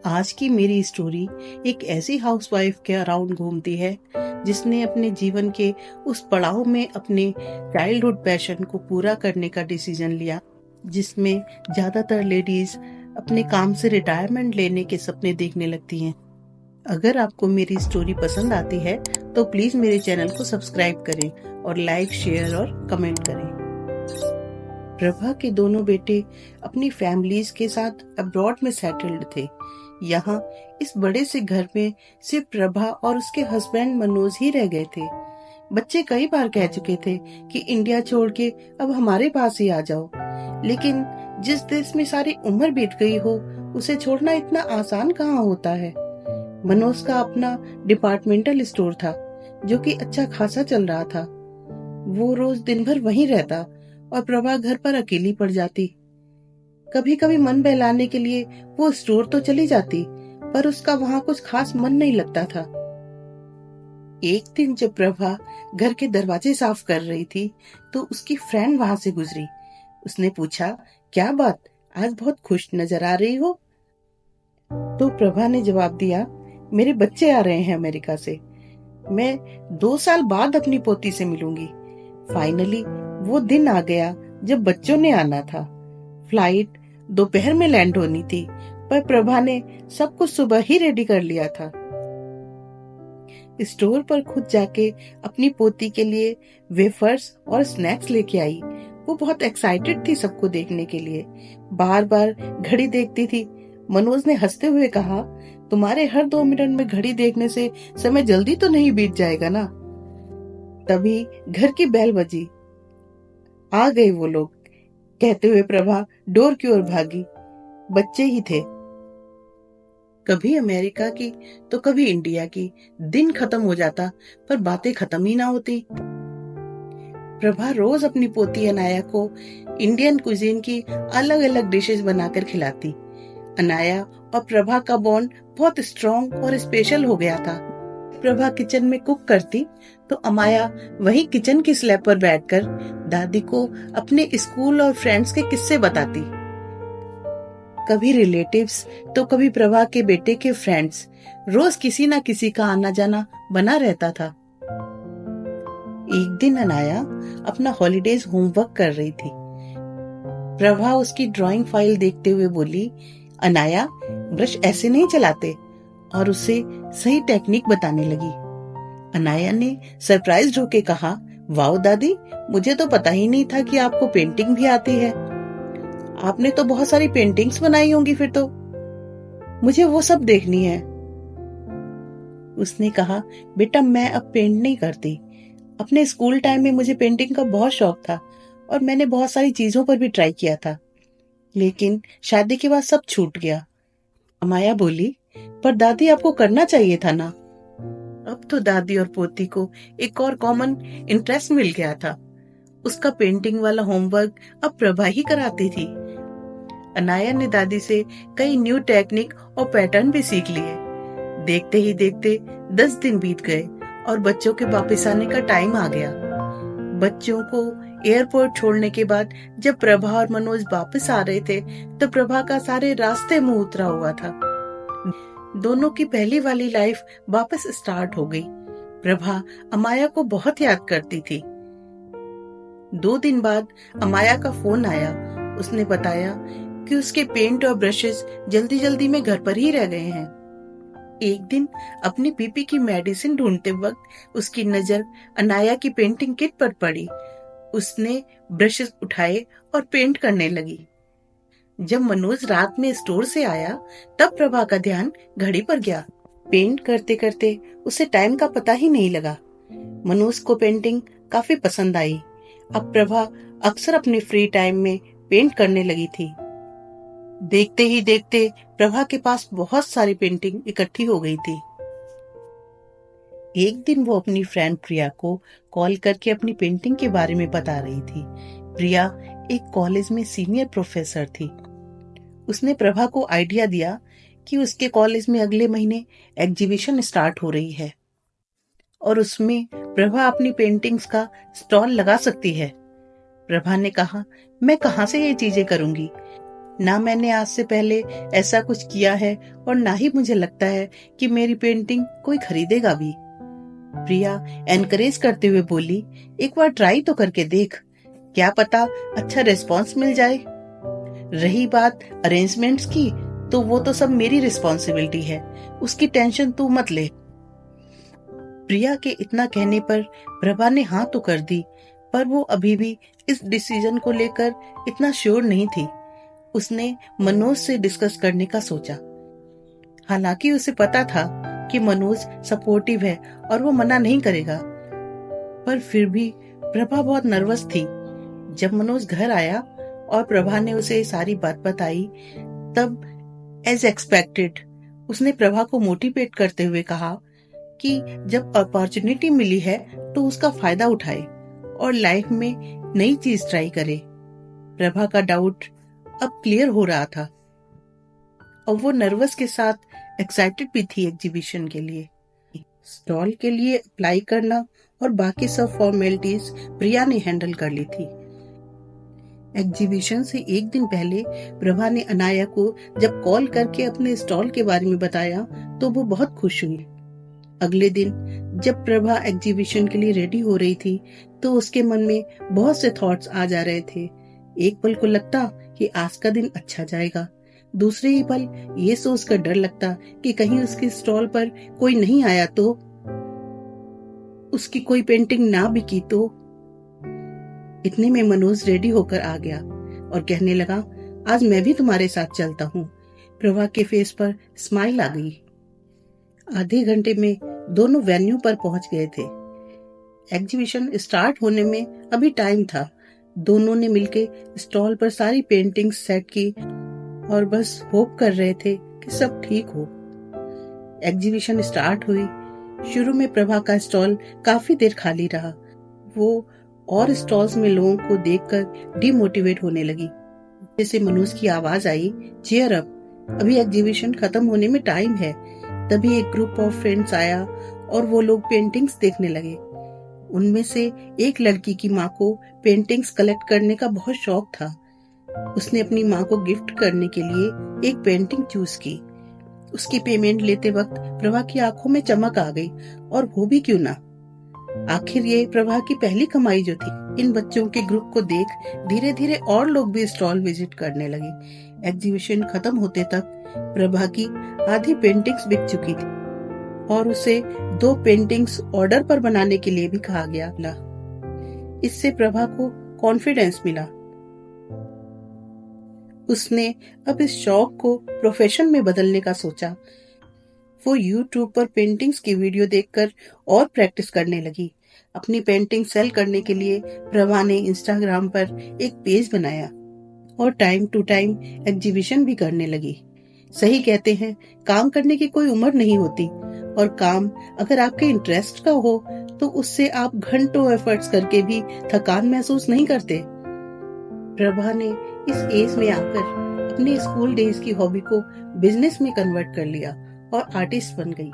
आज की मेरी स्टोरी एक ऐसी हाउसवाइफ के अराउंड घूमती है जिसने अपने जीवन के उस पड़ाव में अपने चाइल्डहुड पैशन को पूरा करने का डिसीजन लिया, जिसमें ज्यादातर लेडीज अपने काम से रिटायरमेंट लेने के सपने देखने लगती हैं। अगर आपको मेरी स्टोरी पसंद आती है तो प्लीज मेरे चैनल को सब्सक्राइब करें और लाइक, शेयर और कमेंट करें। प्रभा के दोनों बेटे अपनी फैमिलीज के साथ अब्रॉड में सेटल्ड थे। यहाँ इस बड़े से घर में सिर्फ प्रभा और उसके हस्बैंड मनोज ही रह गए थे। बच्चे कई बार कह चुके थे कि इंडिया छोड़ के अब हमारे पास ही आ जाओ, लेकिन जिस देश में सारी उम्र बीत गई हो उसे छोड़ना इतना आसान कहाँ होता है। मनोज का अपना डिपार्टमेंटल स्टोर था जो कि अच्छा खासा चल रहा था। वो रोज दिन भर वहीं रहता और प्रभा घर पर अकेली पड़ जाती। कभी कभी मन बहलाने के लिए वो स्टोर तो चली जाती, पर उसका वहां कुछ खास मन नहीं लगता था। एक दिन जब प्रभा घर के दरवाजे साफ कर रही थी तो उसकी फ्रेंड वहां से गुजरी। उसने पूछा, क्या बात, आज बहुत खुश नजर आ रही हो? तो प्रभा ने जवाब दिया, मेरे बच्चे आ रहे हैं अमेरिका से। मैं 2 साल बाद अपनी पोती से मिलूंगी। फाइनली वो दिन आ गया जब बच्चों ने आना था। फ्लाइट दोपहर में लैंड होनी थी, पर प्रभा ने सब कुछ सुबह ही रेडी कर लिया था। स्टोर पर खुद जाके अपनी पोती के लिए वेफर्स और स्नैक्स लेके आई। वो बहुत एक्साइटेड थी सबको देखने के लिए। बार बार घड़ी देखती थी। मनोज ने हंसते हुए कहा, तुम्हारे हर 2 मिनट में घड़ी देखने से समय जल्दी तो नहीं बीत जाएगा ना। तभी घर की बेल बजी। आ गए वो लोग, कहते हुए प्रभा डोर की ओर भागी। बच्चे ही थे। कभी अमेरिका की तो कभी इंडिया की। दिन खत्म हो जाता पर बातें खत्म ही ना होती। प्रभा रोज अपनी पोती अनाया को इंडियन कुजीन की अलग अलग डिशेस बनाकर खिलाती। अनाया और प्रभा का बॉन्ड बहुत स्ट्रॉन्ग और स्पेशल हो गया था। प्रभा किचन में कुक करती तो अमाया वही किचन की स्लैब पर बैठकर दादी को अपने स्कूल और फ्रेंड्स के किस्से बताती। कभी रिलेटिव्स तो कभी प्रभा के बेटे के फ्रेंड्स। रोज किसी ना किसी का आना जाना बना रहता था। एक दिन अनाया अपना हॉलीडेज होमवर्क कर रही थी। प्रभा उसकी ड्राइंग फाइल देखते हुए बोली, अनाया, ब्रश ऐसे नहीं चलाते, और उसे सही टेक्निक बताने लगी। अनाया ने सरप्राइज्ड होके कहा, वाओ दादी, मुझे तो पता ही नहीं था कि आपको पेंटिंग भी आती है। आपने तो बहुत सारी पेंटिंग्स बनाई होंगी फिर तो। मुझे वो सब देखनी है। उसने कहा, बेटा मैं अब पेंट नहीं करती। अपने स्कूल टाइम में मुझे पेंटिंग का बहुत शौक था और मैंने बहुत सारी चीजों पर भी ट्राई किया था, लेकिन शादी के बाद सब छूट गया। अमाया बोली, पर दादी आपको करना चाहिए था ना। अब तो दादी और पोती को एक और कॉमन इंटरेस्ट मिल गया था। उसका पेंटिंग वाला होमवर्क अब प्रभा ही कराती थी। अनाया ने दादी से कई न्यू टेक्निक और पैटर्न भी सीख लिए। देखते ही देखते 10 दिन बीत गए और बच्चों के वापस आने का टाइम आ गया। बच्चों को एयरपोर्ट छोड़ने के बाद जब प्रभा और मनोज वापस आ रहे थे तो प्रभा का सारे रास्ते मुंह उतरा हुआ था। दोनों की पहली वाली लाइफ वापस स्टार्ट हो गई। प्रभा अमाया को बहुत याद करती थी। 2 दिन बाद अमाया का फोन आया। उसने बताया कि उसके पेंट और ब्रशेस जल्दी जल्दी में घर पर ही रह गए हैं। एक दिन अपनी बीपी की मेडिसिन ढूंढते वक्त उसकी नजर अनाया की पेंटिंग किट पर पड़ी। उसने ब्रशेस उठाए और पेंट करने लगी। जब मनोज रात में स्टोर से आया तब प्रभा का ध्यान घड़ी पर गया। पेंट करते करते उसे टाइम का पता ही नहीं लगा। मनोज को पेंटिंग काफी पसंद आई। अब प्रभा अक्सर अपने फ्री टाइम में पेंट करने लगी थी। देखते ही देखते प्रभा के पास बहुत सारी पेंटिंग इकट्ठी हो गई थी। एक दिन वो अपनी फ्रेंड प्रिया को कॉल करके अपनी पेंटिंग के बारे में बता रही थी। प्रिया एक कॉलेज में सीनियर प्रोफेसर थी। उसने प्रभा को आइडिया दिया कि उसके कॉलेज में अगले महीने एग्जीबिशन स्टार्ट हो रही है और उसमें प्रभा अपनी पेंटिंग्स का स्टॉल लगा सकती है। प्रभा ने कहा, मैं कहाँ से ये चीजें करूंगी, ना मैंने आज से पहले ऐसा कुछ किया है और ना ही मुझे लगता है कि मेरी पेंटिंग कोई खरीदेगा भी। प्रिया एनकरेज करते हुए बोली, एक बार ट्राई तो करके देख, क्या पता अच्छा रिस्पॉन्स मिल जाए। रही बात अरेंजमेंट्स की, तो वो तो सब मेरी रिस्पॉन्सिबिलिटी है, उसकी टेंशन तू मत ले। प्रिया के इतना कहने पर प्रभा ने हाँ तो कर दी, पर वो अभी भी इस डिसीजन को लेकर इतना श्योर नहीं थी। उसने मनोज से डिस्कस करने का सोचा। हालांकि उसे पता था कि मनोज सपोर्टिव है और वो मना नहीं करेगा, पर फिर भी प्रभा बहुत नर्वस थी। जब मनोज घर आया और प्रभा ने उसे सारी बात बताई, तब एज एक्सपेक्टेड उसने प्रभा को मोटिवेट करते हुए कहा कि जब अपॉर्चुनिटी मिली है तो उसका फायदा उठाए और लाइफ में नई चीज ट्राई करे। प्रभा का डाउट अब क्लियर हो रहा था और वो नर्वस के साथ एक्साइटेड भी थी एग्जीबिशन के लिए। स्टॉल के लिए अप्लाई करना और बाकी सब फॉर्मेलिटीज प्रिया ने हैंडल कर ली थी। एग्जीबिशन से एक दिन पहले प्रभा ने अनाया को जब कॉल करके अपने स्टॉल के बारे में बताया तो वो बहुत खुश हुई। अगले दिन जब प्रभा एग्जीबिशन के लिए रेडी हो रही थी तो उसके मन में बहुत से थॉट्स आ जा रहे थे। एक पल को लगता कि आज का दिन अच्छा जाएगा, दूसरे ही पल ये सोचकर डर लगता कि कहीं उसके स्टॉल पर कोई नहीं आया तो, उसकी कोई पेंटिंग ना बिकी तो। इतने में मनोज रेडी होकर आ गया और कहने लगा, आज मैं भी तुम्हारे साथ चलता हूँ। प्रभा के फेस पर स्माइल आ गई। आधे घंटे में दोनों वेन्यू पर पहुंच गए थे। एग्जीबिशन स्टार्ट होने में अभी टाइम था। दोनों ने मिलके स्टॉल पर सारी पेंटिंग्स सेट की और बस होप कर रहे थे कि सब ठीक हो। एग्जीबिशन स्टार्ट हुई। शुरू में प्रभा का स्टॉल काफी देर खाली रहा। वो और स्टॉल्स में लोगों को देखकर डिमोटिवेट होने लगी। जैसे मनोज की आवाज आई, चीयर अप, अभी एग्जीबिशन खत्म होने में टाइम है। तभी एक ग्रुप ऑफ फ्रेंड्स आया और वो लोग पेंटिंग्स देखने लगे। उनमें से एक लड़की की माँ को पेंटिंग्स कलेक्ट करने का बहुत शौक था। उसने अपनी माँ को गिफ्ट करने के लिए एक पेंटिंग चूज की। उसकी पेमेंट लेते वक्त प्रभा की आंखों में चमक आ गई, और वो भी क्यों ना, आखिर ये प्रभा की पहली कमाई जो थी। इन बच्चों के ग्रुप को देख धीरे धीरे और लोग भी स्टॉल विजिट करने लगे। एग्जीबिशन खत्म होते तक प्रभा की आधी पेंटिंग्स बिक चुकी थी और उसे 2 पेंटिंग्स ऑर्डर पर बनाने के लिए भी कहा गया। इससे प्रभा को कॉन्फिडेंस मिला। उसने अब इस शौक को प्रोफेशन में बदलने का सोचा। वो YouTube पर पेंटिंग्स की वीडियो देखकर और प्रैक्टिस करने लगी। अपनी पेंटिंग सेल करने के लिए प्रभा ने इंस्टाग्राम पर एक पेज बनाया और टाइम टू टाइम एग्जीबिशन भी करने लगी। सही कहते हैं, काम करने की कोई उम्र नहीं होती, और काम अगर आपके इंटरेस्ट का हो तो उससे आप घंटों एफर्ट्स करके भी थकान महसूस नहीं करते। प्रभा ने इस एज में आकर अपने स्कूल डेज की हॉबी को बिजनेस में कन्वर्ट कर लिया और आर्टिस्ट बन गई।